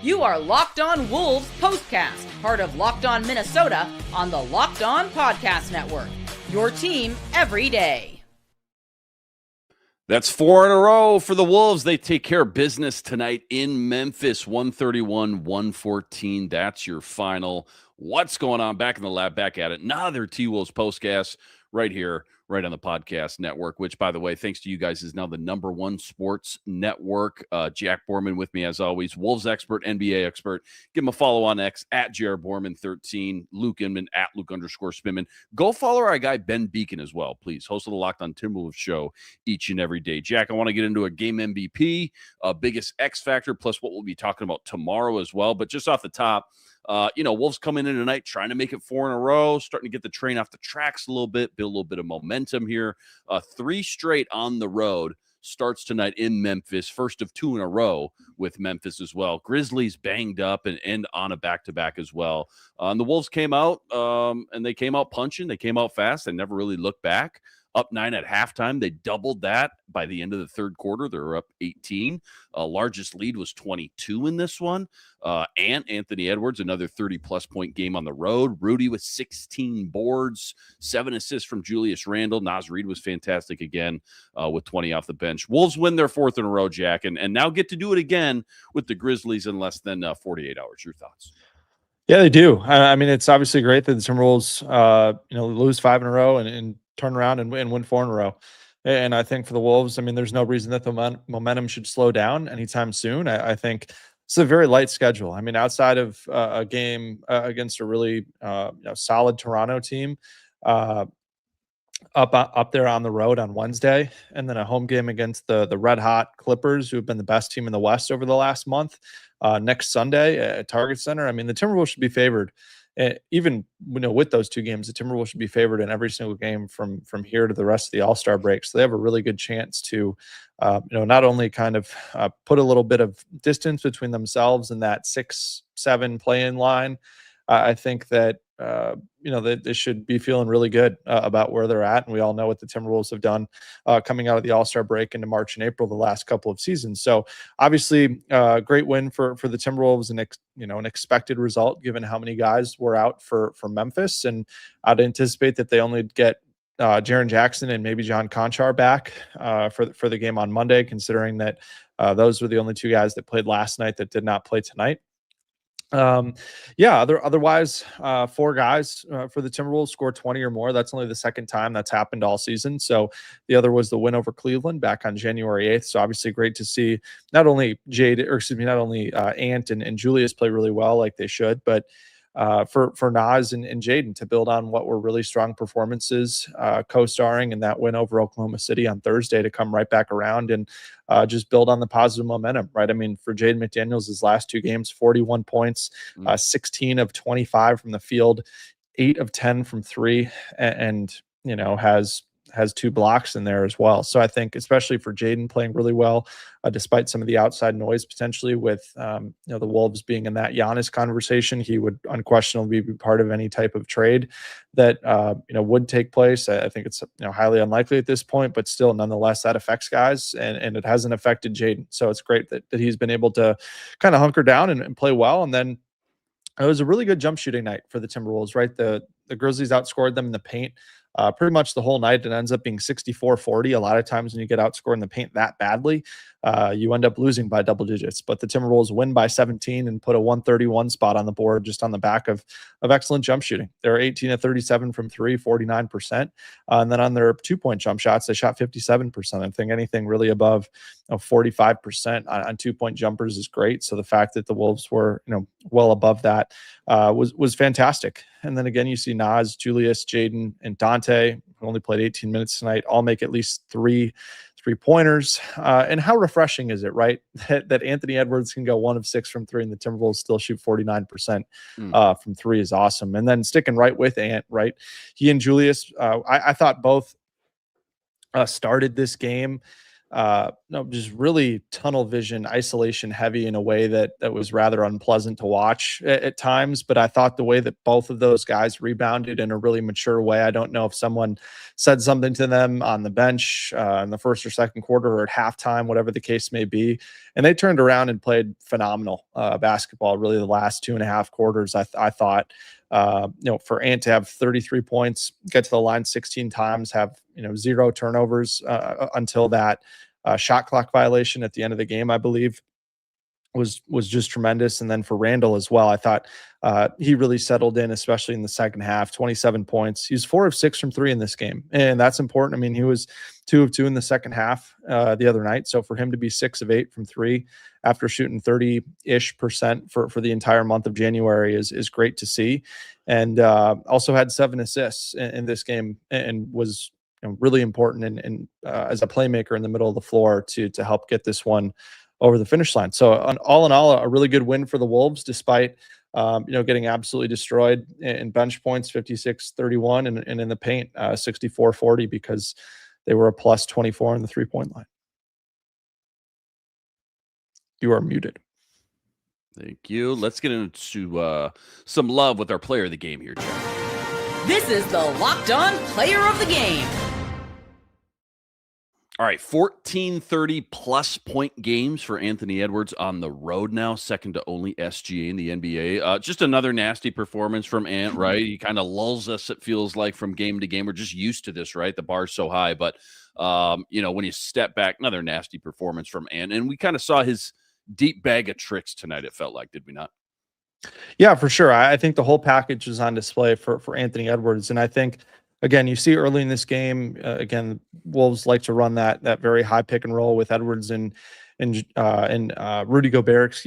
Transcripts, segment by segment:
You are Locked On Wolves POSTCAST, part of Locked On Minnesota on the Locked On Podcast Network. Your team every day. That's 4 in a row for the Wolves. They take care of business tonight in Memphis, 131-114. That's your final. What's going on? Back in the lab, back at it. Another T-Wolves postcast right here, right on the podcast network, which, by the way, thanks to you guys, is now the #1 sports network. Jack Borman with me, as always. Wolves expert, NBA expert. Give him a follow on X, at JRBorman13. Luke Inman, at Luke_Spinman. Go follow our guy, Ben Beacon, as well, please. Host of the Locked On Timberwolves show each and every day. Jack, I want to get into a game MVP, biggest X factor, plus what we'll be talking about tomorrow as well. But just off the top, Wolves coming in tonight, trying to make it 4 in a row, starting to get the train off the tracks a little bit, build a little bit of momentum here. 3 straight on the road starts tonight in Memphis, first of 2 in a row with Memphis as well. Grizzlies banged up and on a back-to-back as well. And the Wolves came out, and they came out punching. They came out fast. They never really looked back. Up 9 at halftime. They doubled that by the end of the third quarter. They were up 18. Largest lead was 22 in this one. And Anthony Edwards, another 30-plus point game on the road. Rudy with 16 boards, 7 assists from Julius Randle. Naz Reid was fantastic again with 20 off the bench. Wolves win their 4th in a row, Jack, and now get to do it again with the Grizzlies in less than 48 hours. Your thoughts? Yeah, they do. I mean, it's obviously great that the Timberwolves, lose 5 in a row and turn around and win 4 in a row. And I think for the Wolves, I mean, there's no reason that the momentum should slow down anytime soon. I think it's a very light schedule. I mean, outside of a game against a really solid Toronto team, up there on the road on Wednesday, and then a home game against the red hot Clippers, who have been the best team in the West over the last month, next Sunday at Target Center. I mean, the Timberwolves should be favored. Even with those 2 games, the Timberwolves should be favored in every single game from here to the rest of the All-Star break. So they have a really good chance to, not only kind of put a little bit of distance between themselves and that 6-7 play-in line. I think that they should be feeling really good about where they're at, and we all know what the Timberwolves have done coming out of the All-Star break into March and April the last couple of seasons. So obviously, great win for the Timberwolves, and an expected result given how many guys were out for Memphis, and I'd anticipate that they only get Jaren Jackson and maybe John Conchar back for the game on Monday, considering that those were the only 2 guys that played last night that did not play tonight. Otherwise, 4 guys for the Timberwolves scored 20 or more. That's only the second time that's happened all season. So the other was the win over Cleveland back on January 8th. So obviously great to see not only Ant and Julius play really well like they should, but for Naz and Jaden to build on what were really strong performances, co-starring in that win over Oklahoma City on Thursday, to come right back around and just build on the positive momentum, right? I mean, for Jaden McDaniels, his last 2 games, 41 points, 16 of 25 from the field, 8 of 10 from 3, and has 2 blocks in there as well. So I think especially for Jaden playing really well, despite some of the outside noise potentially with the Wolves being in that Giannis conversation, he would unquestionably be part of any type of trade that would take place. I think it's highly unlikely at this point, but still nonetheless that affects guys, and it hasn't affected Jaden. So it's great that he's been able to kind of hunker down and play well. And then it was a really good jump shooting night for the Timberwolves, right? The Grizzlies outscored them in the paint pretty much the whole night. It ends up being 64-40. A lot of times when you get outscored in the paint that badly, you end up losing by double digits. But the Timberwolves win by 17 and put a 131 spot on the board just on the back of excellent jump shooting. They're 18 of 37 from 3, 49%. And then on their 2-point jump shots, they shot 57%. I think anything really above 45% on 2-point jumpers is great. So the fact that the Wolves were well above that was fantastic. And then again, you see Naz, Julius, Jaden, and Dante, who only played 18 minutes tonight, all make at least 3 3-pointers. And how refreshing is it, right? That Anthony Edwards can go 1 of 6 from 3 and the Timberwolves still shoot 49% from 3 is awesome. And then sticking right with Ant, right? He and Julius, I thought both started this game no, just really tunnel vision, isolation heavy in a way that was rather unpleasant to watch at times. But I thought the way that both of those guys rebounded in a really mature way. I don't know if someone said something to them on the bench in the first or second quarter or at halftime, whatever the case may be, and they turned around and played phenomenal basketball. Really, the last 2.5 quarters, I thought. For Ant to have 33 points, get to the line 16 times, have 0 turnovers until that shot clock violation at the end of the game, I believe, was just tremendous. And then for Randall as well, I thought he really settled in, especially in the second half. 27 points. He's 4 of 6 from 3 in this game, and that's important. I mean, he was 2 of 2 in the second half the other night. So for him to be 6 of 8 from 3 after shooting 30-ish% for the entire month of January is great to see. And also had 7 assists in this game, and was really important and as a playmaker in the middle of the floor to help get this one over the finish line. So all in all, a really good win for the Wolves, despite getting absolutely destroyed in bench points, 56-31, and in the paint, 64-40, because they were a plus 24 on the 3-point line. You are muted. Thank you. Let's get into some love with our player of the game here, Jeff. This is the Locked On Player of the Game. All right, 14 30-plus point games for Anthony Edwards on the road now, second to only SGA in the NBA. Just another nasty performance from Ant, right? He kind of lulls us, it feels like, from game to game. We're just used to this, right? The bar's so high. But, when you step back, another nasty performance from Ant. And we kind of saw his deep bag of tricks tonight, it felt like, did we not? Yeah, for sure. I think the whole package was on display for Anthony Edwards. And I think, again, you see early in this game, again, Wolves like to run that very high pick and roll with Edwards and Rudy Gobert,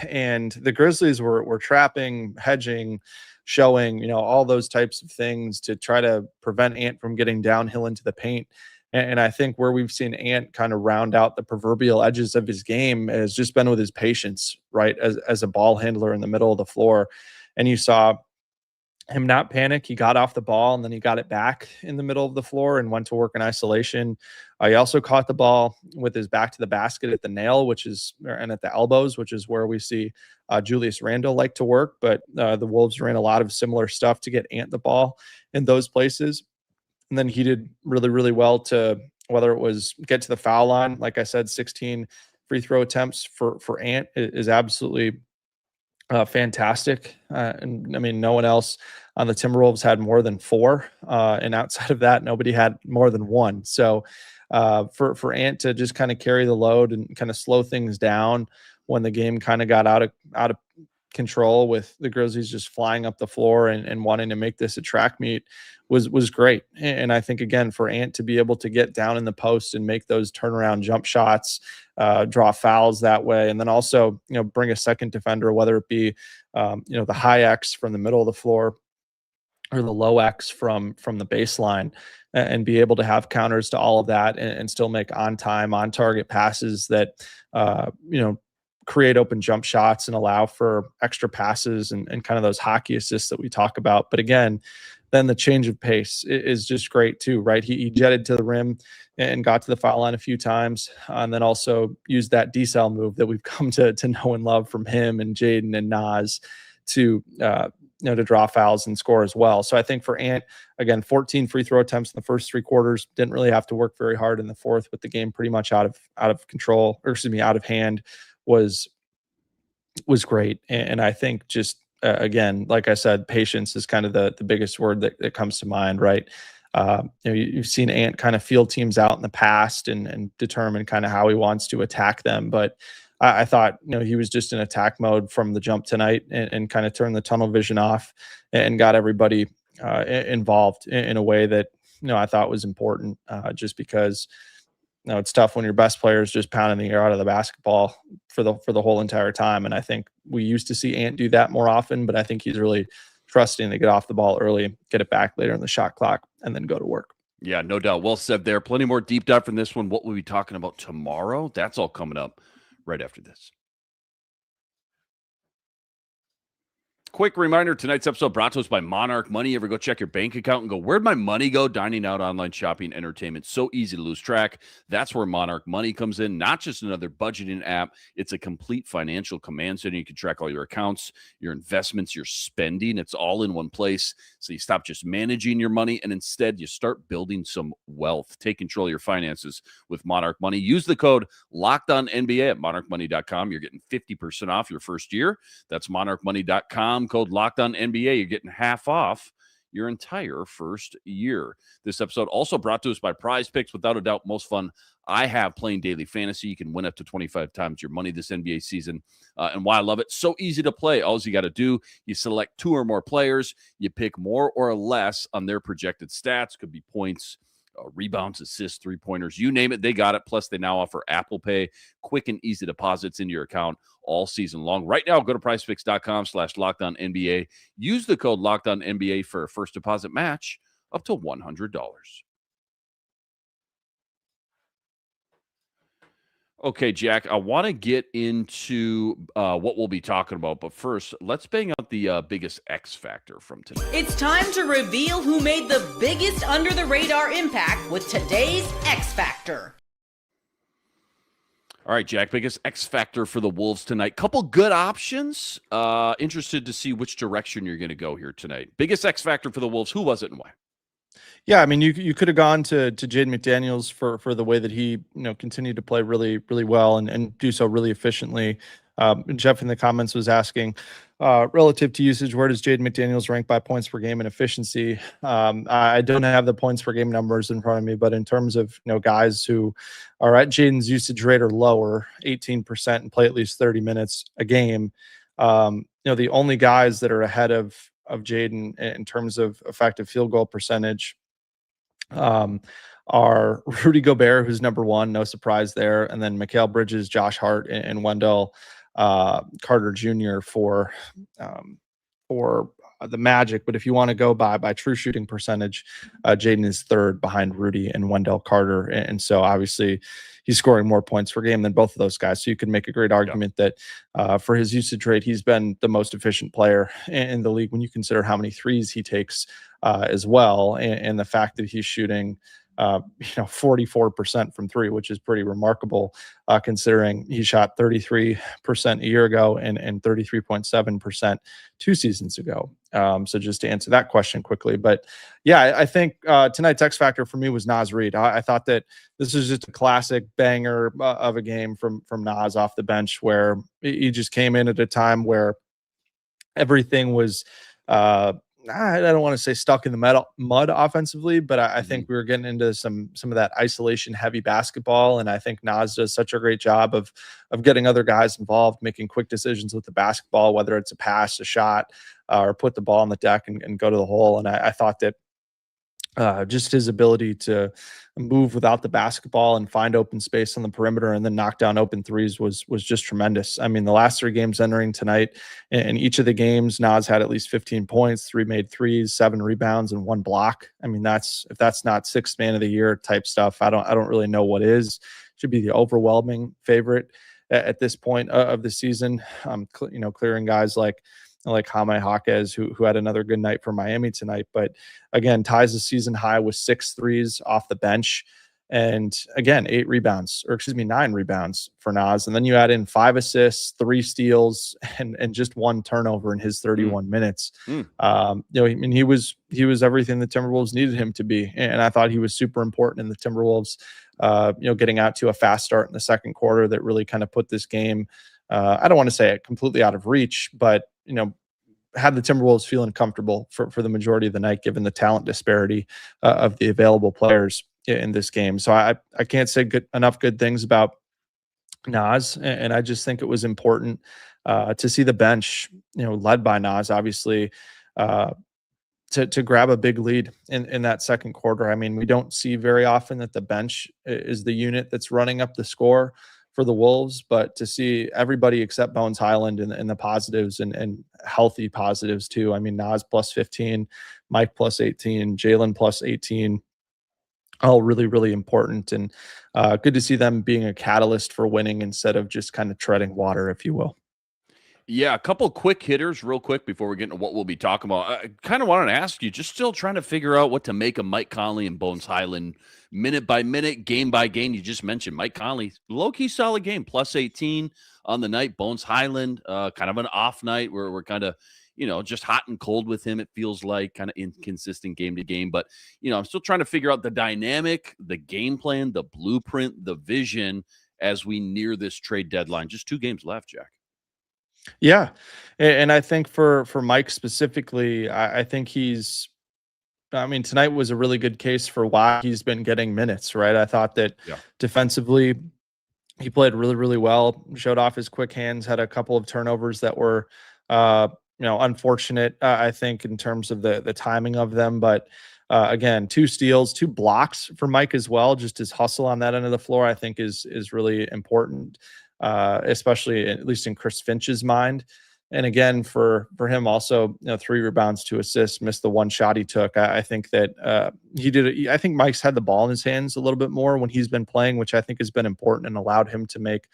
and the Grizzlies were trapping, hedging, showing, all those types of things to try to prevent Ant from getting downhill into the paint. And I think where we've seen Ant kind of round out the proverbial edges of his game has just been with his patience, right, as a ball handler in the middle of the floor. And you saw him not panic. He got off the ball, and then he got it back in the middle of the floor and went to work in isolation. He also caught the ball with his back to the basket at the nail, and at the elbows, which is where we see Julius Randle like to work. But the Wolves ran a lot of similar stuff to get Ant the ball in those places. And then he did really, really well to, whether it was get to the foul line, like I said, 16 free throw attempts for Ant is absolutely fantastic. And I mean, no one else on the Timberwolves had more than 4. And outside of that, nobody had more than 1. So for Ant to just kind of carry the load and kind of slow things down when the game kind of got out of control, with the Grizzlies just flying up the floor and wanting to make this a track meet, was great. And I think, again, for Ant to be able to get down in the post and make those turnaround jump shots, draw fouls that way, and then also bring a second defender, whether it be the high X from the middle of the floor or the low X from the baseline, and be able to have counters to all of that and still make on target passes that create open jump shots and allow for extra passes and kind of those hockey assists that we talk about. But again, then the change of pace is just great too, right? He jetted to the rim and got to the foul line a few times, and then also used that decel move that we've come to know and love from him and Jaden and Nas to draw fouls and score as well. So I think for Ant, again, 14 free throw attempts in the first 3 quarters, didn't really have to work very hard in the fourth, with the game pretty much out of control, or out of hand, was great. And I think just again, like I said, patience is kind of the biggest word that comes to mind, right? You've seen Ant kind of feel teams out in the past and determine kind of how he wants to attack them. But I thought, he was just in attack mode from the jump tonight, and kind of turned the tunnel vision off and got everybody involved in a way that, I thought was important, just because, it's tough when your best player is just pounding the air out of the basketball for the whole entire time. And I think we used to see Ant do that more often, but I think he's really trusting to get off the ball early, get it back later in the shot clock, and then go to work. Yeah, no doubt. Well said there. Plenty more deep dive from this one. What we'll be talking about tomorrow, that's all coming up right after this. Quick reminder, tonight's episode brought to us by Monarch Money. Ever go check your bank account and go, where'd my money go? Dining out, online shopping, entertainment. So easy to lose track. That's where Monarch Money comes in. Not just another budgeting app. It's a complete financial command center. You can track all your accounts, your investments, your spending. It's all in one place. So you stop just managing your money and instead you start building some wealth. Take control of your finances with Monarch Money. Use the code LOCKEDONNBA at monarchmoney.com. You're getting 50% off your first year. That's monarchmoney.com. Code LOCKEDONNBA. You're getting half off your entire first year. This episode also brought to us by Prize Picks. Without a doubt, most fun I have playing daily fantasy. You can win up to 25 times your money this NBA season. And why I love it, so easy to play. All you got to do, you select 2 or more players. You pick more or less on their projected stats. Could be points, rebounds, assists, three-pointers, you name it, they got it. Plus, they now offer Apple Pay, quick and easy deposits into your account all season long. Right now, go to prizepicks.com/LockedOnNBA. Use the code LockedOnNBA for a first deposit match up to $100. Okay, Jack, I want to get into what we'll be talking about, but first, let's bang out the biggest X factor from today. It's time to reveal who made the biggest under-the-radar impact with today's X Factor. All right, Jack, biggest X factor for the Wolves tonight. Couple good options. Interested to see which direction you're going to go here tonight. Biggest X factor for the Wolves, who was it and why? Yeah, I mean, you could have gone to Jaden McDaniels for the way that he continued to play really well and do so really efficiently. Jeff in the comments was asking, relative to usage, where does Jaden McDaniels rank by points per game and efficiency? I don't have the points per game numbers in front of me, but in terms of guys who are at Jaden's usage rate or lower, 18%, and play at least 30 minutes a game, the only guys that are ahead of Jaden in terms of effective field goal percentage are Rudy Gobert, who's number 1, no surprise there, and then Mikal Bridges, Josh Hart, and Wendell Carter Jr. for the Magic. But if you want to go by true shooting percentage, Jaden is 3rd behind Rudy and Wendell Carter, and so obviously he's scoring more points per game than both of those guys. So you could make a great argument that for his usage rate, he's been the most efficient player in the league when you consider how many threes he takes as well, and the fact that he's shooting 44% from 3, which is pretty remarkable considering he shot 33% a year ago and 33.7% 2 seasons ago. So just to answer that question quickly, but yeah, I think tonight's X factor for me was Naz Reid. I thought that this was just a classic banger of a game from Naz off the bench, where he just came in at a time where everything was I don't want to say stuck in the mud offensively, but I think we were getting into some of that isolation heavy basketball. And I think Naz does such a great job of getting other guys involved, making quick decisions with the basketball, whether it's a pass, a shot, or put the ball on the deck and go to the hole. And I thought that just his ability to move without the basketball and find open space on the perimeter and then knock down open threes was just tremendous. I mean, the last 3 games entering tonight, in each of the games, Naz had at least 15 points, 3 made threes, 7 rebounds, and 1 block. I mean, if that's not 6th man of the year type stuff, I don't really know what is. Should be the overwhelming favorite at this point of the season. Clearing guys like Jaime Jaquez, who had another good night for Miami tonight, but again, ties the season high with 6 threes off the bench. And again, 9 rebounds for Naz. And then you add in 5 assists, 3 steals, and just 1 turnover in his 31 minutes. I mean, he was everything the Timberwolves needed him to be. And I thought he was super important in the Timberwolves, getting out to a fast start in the second quarter that really kind of put this game, I don't want to say it completely out of reach, but had the Timberwolves feeling comfortable for the majority of the night, given the talent disparity of the available players in this game. So I can't say enough good things about Naz, and I just think it was important to see the bench, led by Naz, obviously, to grab a big lead in that second quarter. I mean, we don't see very often that the bench is the unit that's running up the score for the Wolves, but to see everybody except Bones Highland in the positives and healthy positives too. I mean, Naz plus 15, Mike plus 18, Jalen plus 18, all really, really important, and good to see them being a catalyst for winning instead of just kind of treading water, if you will. Yeah, a couple quick hitters real quick before we get into what we'll be talking about. I kind of wanted to ask you, just still trying to figure out what to make of Mike Conley and Bones Highland minute by minute, game by game. You just mentioned Mike Conley, low-key solid game, plus 18 on the night. Bones Highland, kind of an off night where we're kind of, just hot and cold with him. It feels like kind of inconsistent game to game. But, I'm still trying to figure out the dynamic, the game plan, the blueprint, the vision as we near this trade deadline. Just 2 games left, Jack. Yeah. And I think for Mike specifically, I think tonight was a really good case for why he's been getting minutes, right? I thought that defensively, he played really, really well, showed off his quick hands, had a couple of turnovers that were, unfortunate, I think, in terms of the timing of them. But again, 2 steals, 2 blocks for Mike as well. Just his hustle on that end of the floor, I think, is really important, especially at least in Chris Finch's mind. And again, for him also, 3 rebounds, 2 assists, missed the 1 shot he took. I think that he did it. I think Mike's had the ball in his hands a little bit more when he's been playing, which I think has been important and allowed him to make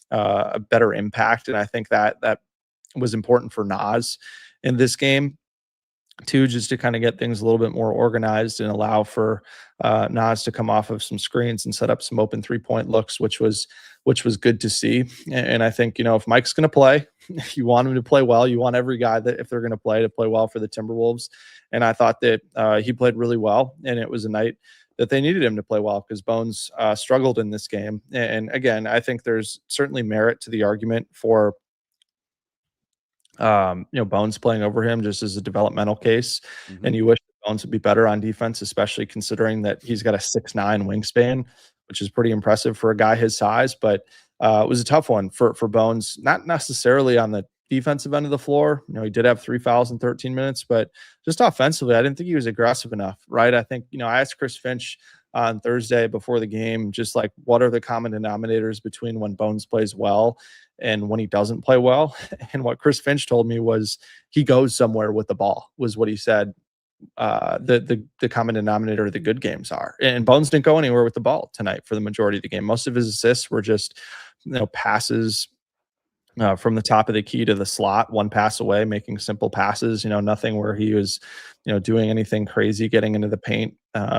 a better impact. And I think that was important for Naz in this game too, just to kind of get things a little bit more organized and allow for Naz to come off of some screens and set up some open 3-point looks, which was good to see. And I think, if Mike's going to play, you want him to play well. You want every guy that, if they're going to play well for the Timberwolves. And I thought that he played really well, and it was a night that they needed him to play well because Bones struggled in this game. And again, I think there's certainly merit to the argument for Bones playing over him just as a developmental case. Mm-hmm. And you wish Bones would be better on defense, especially considering that he's got a 6'9" wingspan, which is pretty impressive for a guy his size. But it was a tough one for Bones, not necessarily on the defensive end of the floor. He did have 3 fouls in 13 minutes, but just offensively, I didn't think he was aggressive enough, right? I think, I asked Chris Finch on Thursday before the game, just like, what are the common denominators between when Bones plays well and when he doesn't play well? And what Chris Finch told me was he goes somewhere with the ball, was what he said. The common denominator of the good games are. And Bones didn't go anywhere with the ball tonight for the majority of the game. Most of his assists were just, passes from the top of the key to the slot, 1 pass away, making simple passes, nothing where he was, doing anything crazy, getting into the paint,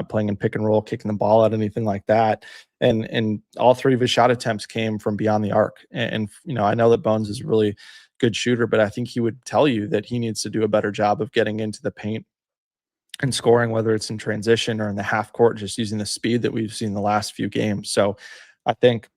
playing in pick and roll, kicking the ball out, anything like that. And all 3 of his shot attempts came from beyond the arc. And I know that Bones is a really good shooter, but I think he would tell you that he needs to do a better job of getting into the paint and scoring, whether it's in transition or in the half court, just using the speed that we've seen the last few games. So I think,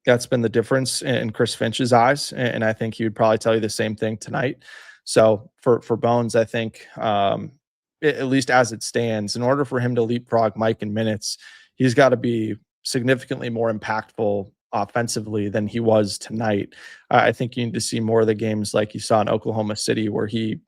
that's been the difference in Chris Finch's eyes. And I think he would probably tell you the same thing tonight. So for Bones, I think, at least as it stands, in order for him to leapfrog Mike in minutes, he's got to be significantly more impactful offensively than he was tonight. I think you need to see more of the games like you saw in Oklahoma City, where he,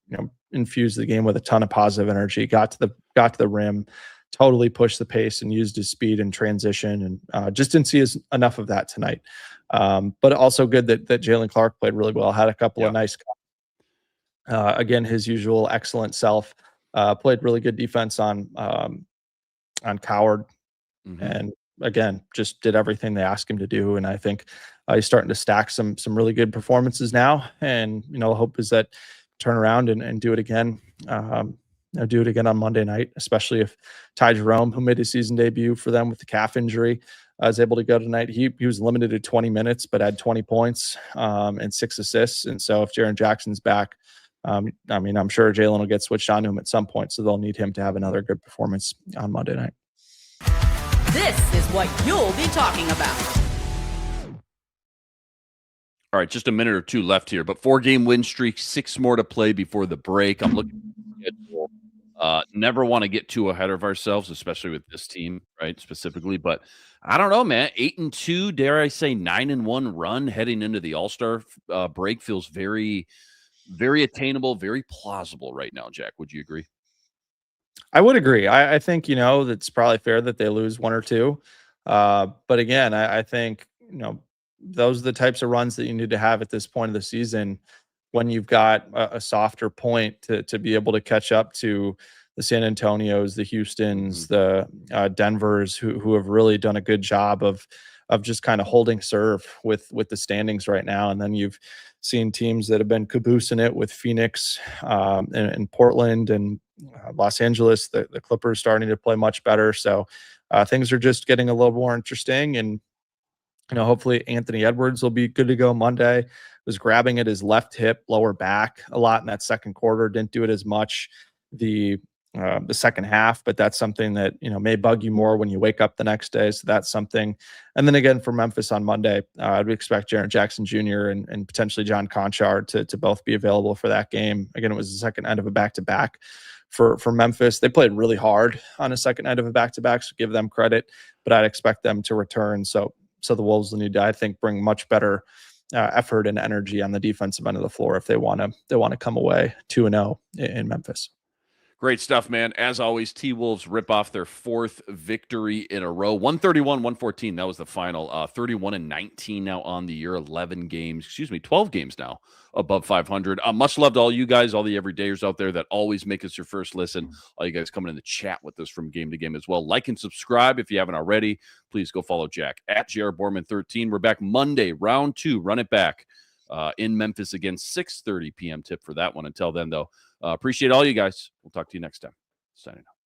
infused the game with a ton of positive energy, got to the rim, totally pushed the pace and used his speed and transition, and just didn't see enough of that tonight. But also good that Jalen Clark played really well, had a couple of nice, again, his usual excellent self, played really good defense on Coward. Mm-hmm. And again, just did everything they asked him to do. And I think he's starting to stack some really good performances now. And, hope is that turn around and do it again. Do it again on Monday night, especially if Ty Jerome, who made his season debut for them with the calf injury, is able to go tonight. He was limited to 20 minutes, but had 20 points and 6 assists. And so if Jaren Jackson's back, I'm sure Jalen will get switched on to him at some point. So they'll need him to have another good performance on Monday night. This is what you'll be talking about. All right, just a minute or 2 left here, but 4-game win streak, 6 more to play before the break. I'm looking at the schedule. Never want to get too ahead of ourselves, especially with this team, right? Specifically, but I don't know, man. 8-2, dare I say, 9-1 run heading into the All-Star break feels very, very attainable, very plausible right now. Jack, would you agree? I would agree. I think that's probably fair that they lose 1 or 2, but again, I think those are the types of runs that you need to have at this point of the season, when you've got a softer point to be able to catch up to the San Antonios, the Houstons, the Denvers, who have really done a good job of of just kind of holding serve with the standings right now. And then you've seen teams that have been caboosing it with Phoenix and Portland and Los Angeles. The Clippers starting to play much better. So things are just getting a little more interesting. And hopefully Anthony Edwards will be good to go Monday. Was grabbing at his left hip, lower back a lot in that second quarter. Didn't do it as much the second half, but that's something that may bug you more when you wake up the next day. So that's something. And then again for Memphis on Monday, I'd expect Jaren Jackson Jr. and potentially John Conchar to both be available for that game. Again, it was the second end of a back-to-back for Memphis. They played really hard on a second end of a back-to-back, so give them credit. But I'd expect them to return. So the Wolves will need to, I think, bring much better effort and energy on the defensive end of the floor if they want to come away 2-0 in Memphis. Great stuff, man. As always, T-Wolves rip off their fourth victory in a row. 131-114. That was the final. 31-19 now on the year. 12 games now above 500. Much love to all you guys, all the everydayers out there that always make us your first listen. All you guys coming in the chat with us from game to game as well. Like and subscribe if you haven't already. Please go follow Jack at JRBorman13. We're back Monday, round 2. Run it back in Memphis again, 6:30 p.m. tip for that one. Until then, though, appreciate all you guys. We'll talk to you next time. Signing out.